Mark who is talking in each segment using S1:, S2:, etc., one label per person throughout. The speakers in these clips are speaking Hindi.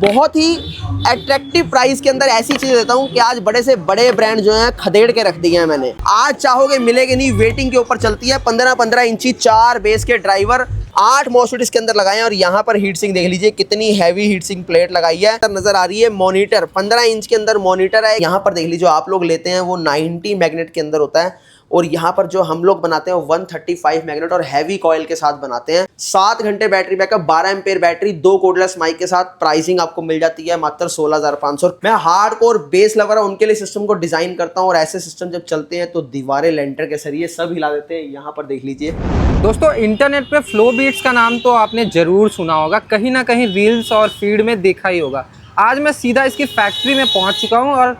S1: बहुत ही अट्रैक्टिव प्राइस के अंदर ऐसी चीज़ देता हूँ कि आज बड़े से बड़े ब्रांड जो हैं खदेड़ के रख दिए हैं मैंने। आज चाहोगे मिलेगे नहीं, वेटिंग के ऊपर चलती है। 15-15 इंची 4 बेस के ड्राइवर, 8 मॉस्फेट इसके अंदर लगाए हैं और यहाँ पर हीट सिंक देख लीजिए कितनी हैवी हीट सिंक प्लेट लगाई है। नजर आ रही है मॉनिटर, 15 इंच के अंदर मॉनिटर है। यहाँ पर देख लीजिए, आप लोग लेते हैं वो 90 मैग्नेट के अंदर होता है और यहाँ पर जो हम लोग बनाते हैं वो 135 मैग्नेट और हैवी कॉइल के साथ बनाते हैं। 7 घंटे battery backup, 12 ampere battery, 2 cordless mic के साथ। प्राइसिंग आपको मिल जाती है मात्र 16,500। मैं हार्डकोर बेस लवर हूं, उनके लिए सिस्टम को डिजाइन करता हूं और ऐसे सिस्टम जब चलते हैं तो दीवारें लेंटर के सरिये सब हिला देते हैं। यहाँ पर देख लीजिए
S2: दोस्तों, इंटरनेट पे फ्लो बीट्स का नाम तो आपने जरूर सुना होगा, कहीं ना कहीं रील्स और फीड में देखा ही होगा। आज मैं सीधा इसकी फैक्ट्री में पहुंच चुका हूं और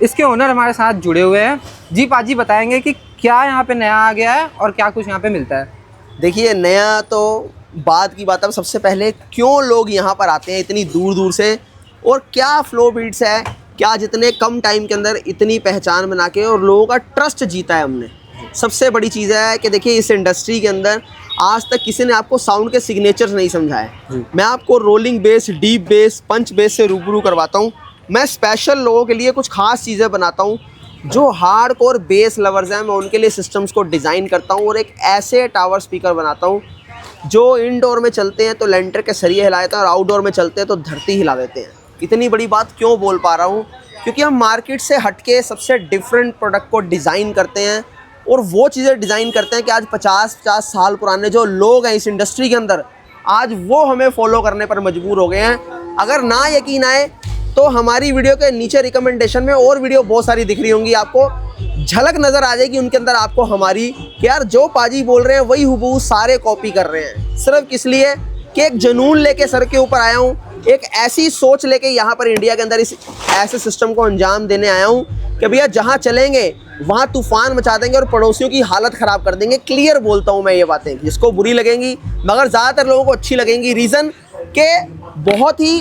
S2: इसके ओनर हमारे साथ जुड़े हुए हैं। जी पाजी, बताएंगे कि क्या यहाँ पे नया आ गया है और क्या कुछ यहाँ पे मिलता है।
S1: देखिए, नया तो बात की बात है। सबसे पहले क्यों लोग यहाँ पर आते हैं इतनी दूर दूर से और क्या फ्लो बीट्स है, क्या जितने कम टाइम के अंदर इतनी पहचान बना के और लोगों का ट्रस्ट जीता है हमने। सबसे बड़ी चीज़ है कि देखिए, इस इंडस्ट्री के अंदर आज तक किसी ने आपको साउंड के सिग्नेचर्स नहीं समझाए। मैं आपको रोलिंग बेस, डीप बेस, पंच बेस से रूबरू करवाता हूँ। मैं स्पेशल लोगों के लिए कुछ खास चीज़ें बनाता हूँ। जो हार्डकोर बेस लवर्स हैं, मैं उनके लिए सिस्टम्स को डिज़ाइन करता हूँ और एक ऐसे टावर स्पीकर बनाता हूँ जो इंडोर में चलते हैं तो लेंटर के सरिये हिला देते हैं और आउटडोर में चलते हैं तो धरती हिला देते हैं। इतनी बड़ी बात क्यों बोल पा रहा हूँ? क्योंकि हम मार्केट से हटके सबसे डिफरेंट प्रोडक्ट को डिज़ाइन करते हैं और वो चीज़ें डिज़ाइन करते हैं कि आज 50-50 साल पुराने जो लोग हैं इस इंडस्ट्री के अंदर, आज वो हमें फॉलो करने पर मजबूर हो गए हैं। अगर ना यकीन आए तो हमारी वीडियो के नीचे रिकमेंडेशन में और वीडियो बहुत सारी दिख रही होंगी, आपको झलक नज़र आ जाएगी उनके अंदर आपको हमारी, कि यार जो पाजी बोल रहे हैं वही हुबहू सारे कॉपी कर रहे हैं। सिर्फ किस लिए कि एक जुनून लेके सर के ऊपर आया हूँ, एक ऐसी सोच लेके यहाँ पर इंडिया के अंदर इस ऐसे सिस्टम को अंजाम देने आया हूँ कि भैया जहाँ चलेंगे वहाँ तूफान मचा देंगे और पड़ोसियों की हालत ख़राब कर देंगे। क्लियर बोलता हूँ मैं ये बातें, जिसको बुरी लगेंगी मगर ज़्यादातर लोगों को अच्छी लगेंगी। रीज़न के बहुत ही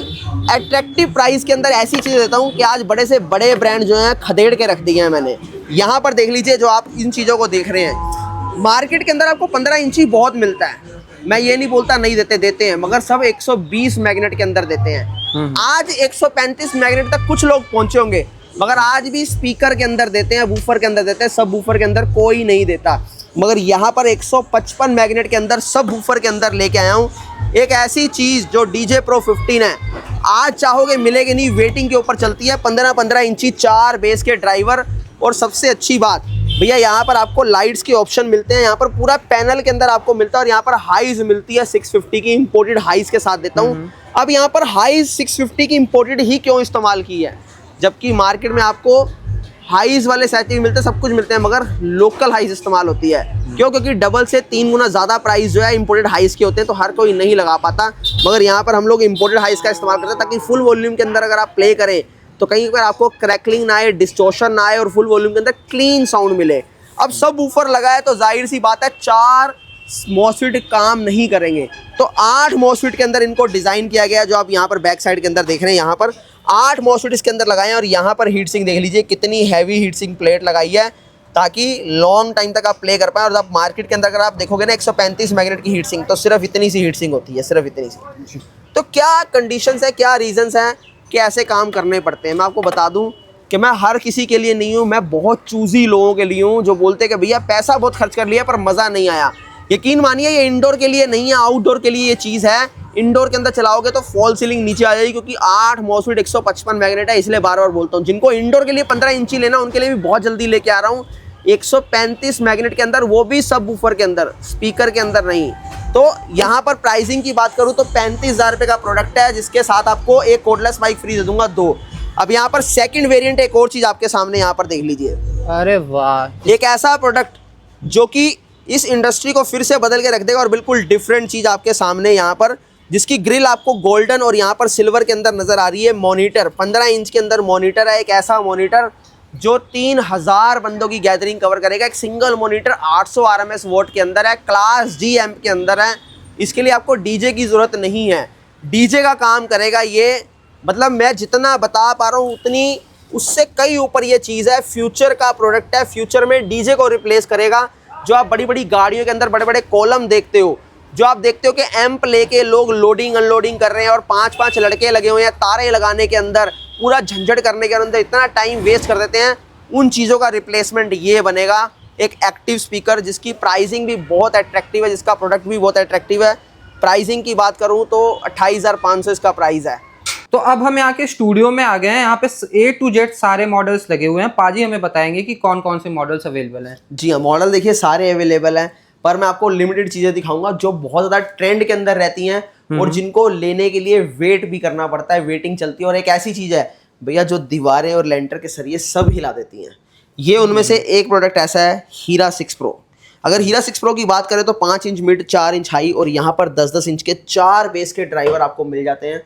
S1: अट्रैक्टिव प्राइस के अंदर ऐसी चीज़ देता हूँ कि आज बड़े से बड़े ब्रांड जो हैं खदेड़ के रख दिए हैं मैंने। यहाँ पर देख लीजिए, जो आप इन चीज़ों को देख रहे हैं, मार्केट के अंदर आपको 15 इंची बहुत मिलता है। मैं ये नहीं बोलता नहीं देते, देते हैं, मगर सब 120 मैग्नेट के अंदर देते हैं। आज 135 मैग्नेट तक कुछ लोग पहुँचे होंगे, मगर आज भी स्पीकर के अंदर देते हैं, वूफर के अंदर देते हैं, सब वूफर के अंदर कोई नहीं देता। मगर यहाँ पर 155 मैग्नेट के अंदर सब वूफर के अंदर लेके आया हूँ एक ऐसी चीज़ जो DJ Pro 15 है। आज चाहोगे मिलेगी नहीं, वेटिंग के ऊपर चलती है। 15-15 इंची 4 बेस के ड्राइवर और सबसे अच्छी बात भैया, यहाँ पर आपको लाइट्स के ऑप्शन मिलते हैं। यहाँ पर पूरा पैनल के अंदर आपको मिलता है और यहाँ पर हाइज मिलती है 650 की, इंपोर्टेड हाइज के साथ देता हूँ। अब यहाँ पर हाइज 650 की इंपोर्टेड ही क्यों इस्तेमाल की है, जबकि मार्केट में आपको हाइज वाले साइकिल मिलते हैं, सब कुछ मिलते हैं, मगर लोकल हाइज इस्तेमाल होती है। क्यों? क्योंकि डबल से 3 गुना ज़्यादा प्राइस जो है इंपोर्टेड हाइज के होते हैं, तो हर कोई नहीं लगा पाता। मगर यहाँ पर हम लोग इंपोर्टेड हाइज का इस्तेमाल करते हैं ताकि फुल वॉल्यूम के अंदर अगर आप प्ले करें तो कहीं पर आपको क्रैकलिंग ना आए, डिस्टॉर्शन ना आए और फुल वॉल्यूम के अंदर क्लीन साउंड मिले। अब सब वूफर लगा है तो जाहिर सी बात है 4 मॉस्फेट काम नहीं करेंगे, तो 8 मॉस्फेट के अंदर इनको डिज़ाइन किया गया है। जो आप यहाँ पर बैक साइड के अंदर देख रहे हैं, यहाँ पर 8 मॉस्फेट इसके अंदर लगाए हैं और यहाँ पर हीट सिंक देख लीजिए कितनी हैवी हीट सिंक प्लेट लगाई है ताकि लॉन्ग टाइम तक आप प्ले कर पाएँ। और आप मार्केट के अंदर अगर आप देखोगे ना 135 मैग्नेट की हीट सिंक, तो सिर्फ इतनी सी हीट सिंक होती है, सिर्फ इतनी सी। तो क्या कंडीशंस है, क्या रीजंस हैं कि ऐसे काम करने पड़ते हैं? मैं आपको बता दूं कि मैं हर किसी के लिए नहीं हूं, मैं बहुत चूजी लोगों के लिए हूं जो बोलते हैं कि भैया पैसा बहुत खर्च कर लिया पर मज़ा नहीं आया। यकीन मानिए, ये इंडोर के लिए नहीं है, आउटडोर के लिए ये चीज़ है। इंडोर के अंदर चलाओगे तो फॉल सीलिंग नीचे आ जाएगी, क्योंकि 8 मॉस्फेट 155 मैग्नेट है, इसलिए बार बार बोलता हूँ। जिनको इंडोर के लिए 15 इंची लेना, उनके लिए भी बहुत जल्दी लेके आ रहा हूँ 135 मैग्नेट के अंदर, वो भी सब वूफर के अंदर, स्पीकर के अंदर नहीं। तो यहाँ पर प्राइसिंग की बात करूँ तो 35,000 रुपये का प्रोडक्ट है, जिसके साथ आपको एक कोडलेस माइक फ्री दे दूंगा 2। अब यहाँ पर सेकंड वेरिएंट एक और चीज़ आपके सामने यहाँ पर देख लीजिए।
S2: अरे वाह,
S1: एक ऐसा प्रोडक्ट जो कि इस इंडस्ट्री को फिर से बदल के रख देगा और बिल्कुल डिफरेंट चीज़ आपके सामने यहाँ पर, जिसकी ग्रिल आपको गोल्डन और यहाँ पर सिल्वर के अंदर नज़र आ रही है। मॉनिटर 15 इंच के अंदर मॉनिटर है, एक ऐसा मॉनिटर जो 3000 बंदों की गैदरिंग कवर करेगा। एक सिंगल मॉनिटर 800 RMS वोट के अंदर है, क्लास G एम्प के अंदर है। इसके लिए आपको डीजे की ज़रूरत नहीं है, डीजे का काम करेगा ये। मतलब मैं जितना बता पा रहा हूँ उतनी उससे कई ऊपर ये चीज़ है। फ्यूचर का प्रोडक्ट है, फ्यूचर में डीजे को रिप्लेस करेगा। जो आप बड़ी बड़ी गाड़ियों के अंदर बड़े बड़े कॉलम देखते हो, जो आप देखते हो कि एम्प लेके लोग लोडिंग अनलोडिंग कर रहे हैं और 5-5 लड़के लगे हुए हैं तारे लगाने के अंदर, पूरा झंझट करने के अंदर इतना टाइम वेस्ट कर देते हैं, उन चीज़ों का रिप्लेसमेंट ये बनेगा एक एक्टिव स्पीकर जिसकी प्राइसिंग भी बहुत अट्रैक्टिव है, जिसका प्रोडक्ट भी बहुत अट्रैक्टिव है। प्राइसिंग की बात करूं तो 28,500 इसका प्राइस है।
S2: तो अब हम यहाँ के स्टूडियो में आ गए हैं। यहाँ पे A to Z सारे मॉडल्स लगे हुए हैं। पाजी हमें बताएंगे कि कौन कौन से मॉडल्स अवेलेबल हैं।
S1: जी हाँ, मॉडल देखिए सारे अवेलेबल हैं, पर मैं आपको लिमिटेड चीज़ें दिखाऊंगा जो बहुत ज़्यादा ट्रेंड के अंदर रहती हैं और जिनको लेने के लिए वेट भी करना पड़ता है, वेटिंग चलती है। और एक ऐसी चीज़ है भैया जो दीवारें और लेंटर के सरिये सब हिला देती हैं। ये उनमें से एक प्रोडक्ट ऐसा है, हीरा 6 प्रो। अगर हीरा 6 प्रो की बात करें तो 5 इंच मिड, 4 इंच हाई और यहाँ पर 10-10 इंच के 4 बेस के ड्राइवर आपको मिल जाते हैं।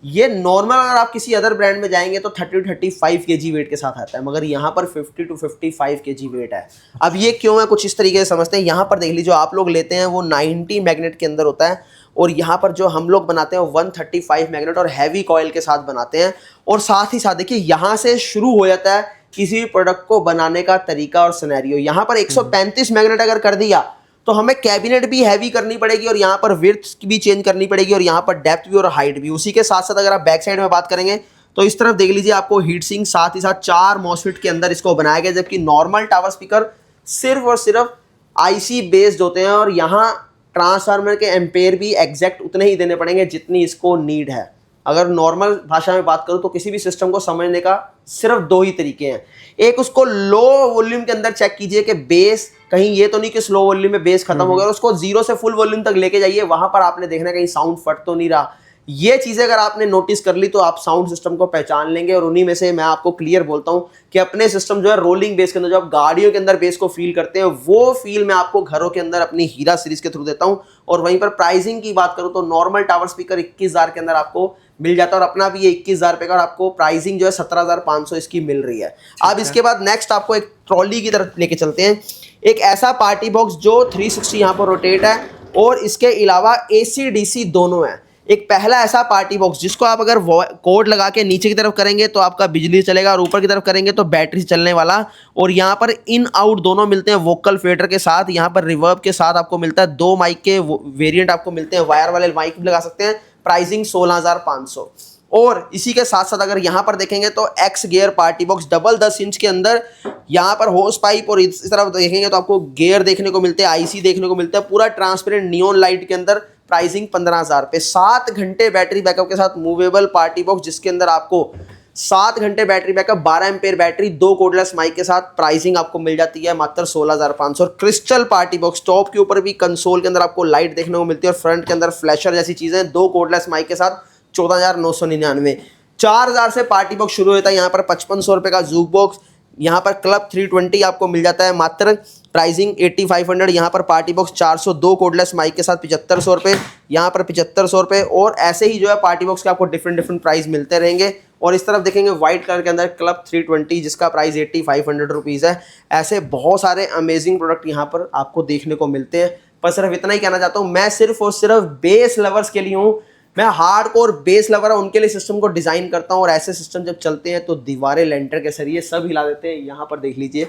S1: ये नॉर्मल अगर आप किसी अदर ब्रांड में जाएंगे तो 30-35 kg वेट के साथ आता है, मगर यहाँ पर 50-55 kg वेट है। अब ये क्यों है, कुछ इस तरीके से समझते हैं। यहाँ पर देख लीजिए, जो आप लोग लेते हैं वो 90 मैग्नेट के अंदर होता है और यहाँ पर जो हम लोग बनाते हैं 135 मैग्नेट और हैवी कॉइल के साथ बनाते हैं। और साथ ही साथ देखिए यहाँ से शुरू हो जाता है किसी भी प्रोडक्ट को बनाने का तरीका और सिनेरियो। यहाँ पर 135 मैग्नेट अगर कर दिया तो हमें कैबिनेट भी हैवी करनी पड़ेगी और यहाँ पर विड्थ भी चेंज करनी पड़ेगी और यहाँ पर डेप्थ भी और हाइट भी। उसी के साथ साथ अगर आप बैक साइड में बात करेंगे तो इस तरफ देख लीजिए, आपको हीट सिंक, साथ ही साथ 4 मॉसफेट के अंदर इसको बनाया गया, जबकि नॉर्मल टावर स्पीकर सिर्फ और सिर्फ IC बेस्ड होते हैं और यहाँ ट्रांसफार्मर के एम्पेयर भी एग्जैक्ट उतने ही देने पड़ेंगे जितनी इसको नीड है। अगर नॉर्मल भाषा में बात करूं तो किसी भी सिस्टम को समझने का सिर्फ 2 ही तरीके हैं। एक, उसको लो वॉल्यूम के अंदर चेक कीजिए कि बेस कहीं ये तो नहीं कि स्लो वॉल्यूम में बेस खत्म हो गया, और उसको 0 से फुल वॉल्यूम तक लेके जाइए, वहां पर आपने देखना कहीं साउंड फट तो नहीं रहा। ये चीजें अगर आपने नोटिस कर ली तो आप साउंड सिस्टम को पहचान लेंगे। और उन्हीं में से मैं आपको क्लियर बोलता हूं कि अपने सिस्टम जो है रोलिंग बेस के अंदर, जो आप गाड़ियों के अंदर बेस को फील करते हैं, वो फील मैं आपको घरों के अंदर अपनी हीरा सीरीज के थ्रू देता हूं। और वहीं पर प्राइसिंग की बात करूं तो नॉर्मल टावर स्पीकर 21,000 के अंदर आपको मिल जाता है और अपना भी ये 21,000 रुपए का, और आपको प्राइसिंग जो है 17,500 इसकी मिल रही है। अब इसके बाद नेक्स्ट आपको एक ट्रॉली की तरफ लेके चलते हैं। एक ऐसा पार्टी बॉक्स जो 360 यहाँ पर रोटेट है और इसके अलावा AC DC दोनों है। एक पहला ऐसा पार्टी बॉक्स जिसको आप अगर कोड लगा के नीचे की तरफ करेंगे तो आपका बिजली चलेगा और ऊपर की तरफ करेंगे तो बैटरी चलने वाला। और यहाँ पर इन आउट दोनों मिलते हैं वोकल फेडर के साथ, यहाँ पर रिवर्ब के साथ आपको मिलता है। 2 माइक के वेरिएंट आपको मिलते हैं, वायर वाले माइक भी लगा सकते हैं। प्राइसिंग 16,500। और इसी के साथ साथ अगर यहाँ पर देखेंगे तो X gear party box double 10 inch के अंदर, यहाँ पर होस पाइप और इस तरफ देखेंगे तो आपको गियर देखने को मिलते हैं, IC देखने को मिलता है, पूरा ट्रांसपेरेंट नियॉन लाइट के अंदर। प्राइसिंग 15,000 पे। 7 घंटे बैटरी बैकअप के साथ मूवेबल पार्टी बॉक्स जिसके अंदर आपको 7 घंटे battery backup, 12 ampere battery, 2 cordless mic के साथ। प्राइसिंग आपको मिल जाती है मात्र 16,500। और क्रिस्टल पार्टी बॉक्स, टॉप के ऊपर भी कंसोल के अंदर आपको लाइट देखने को मिलती है और फ्रंट के अंदर फ्लैशर जैसी चीजें, 2 कोडलेस माइक के साथ, 14,999। 4,000 से पार्टी बॉक्स शुरू होता है। यहाँ पर 5500 रुपए का जूक बॉक्स, यहाँ पर क्लब 320 आपको मिल जाता है मात्र। प्राइसिंग 8500। यहाँ पर पार्टी बॉक्स 402 कोडलेस माइक के साथ 7500 रुपये, यहाँ पर 7500 रुपये। और ऐसे ही जो है पार्टी बॉक्स के आपको डिफरेंट प्राइस मिलते रहेंगे। और इस तरफ देखेंगे व्हाइट कलर के अंदर क्लब 320 जिसका प्राइस 8500 रुपीज़ है। ऐसे बहुत सारे अमेजिंग प्रोडक्ट यहाँ पर आपको देखने को मिलते हैं। पर सिर्फ इतना ही कहना चाहता हूँ, मैं सिर्फ और सिर्फ बेस लवर्स के लिए हूँ। मैं हार्डकोर बेस लवर है, उनके लिए सिस्टम को डिज़ाइन करता हूँ। और ऐसे सिस्टम जब चलते हैं तो दीवारें, लेंटर के सरिये सब हिला देते हैं। यहाँ पर देख लीजिए,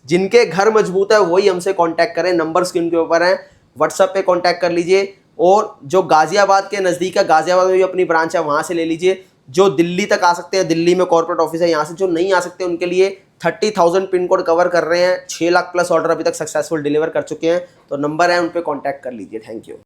S1: जिनके घर मजबूत है वही हमसे कांटेक्ट करें, नंबर स्क्रीन के ऊपर है, व्हाट्सएप पे कांटेक्ट कर लीजिए। और जो गाजियाबाद के नज़दीक है, गाजियाबाद में भी अपनी ब्रांच है, वहाँ से ले लीजिए। जो दिल्ली तक आ सकते हैं, दिल्ली में कॉर्पोरेट ऑफिस है यहाँ से। जो नहीं आ सकते उनके लिए 30,000 पिन कोड कवर कर रहे हैं, 6 लाख प्लस ऑर्डर अभी तक सक्सेसफुल डिलीवर कर चुके हैं। तो नंबर है, उन पर कॉन्टैक्ट कर लीजिए। Thank you.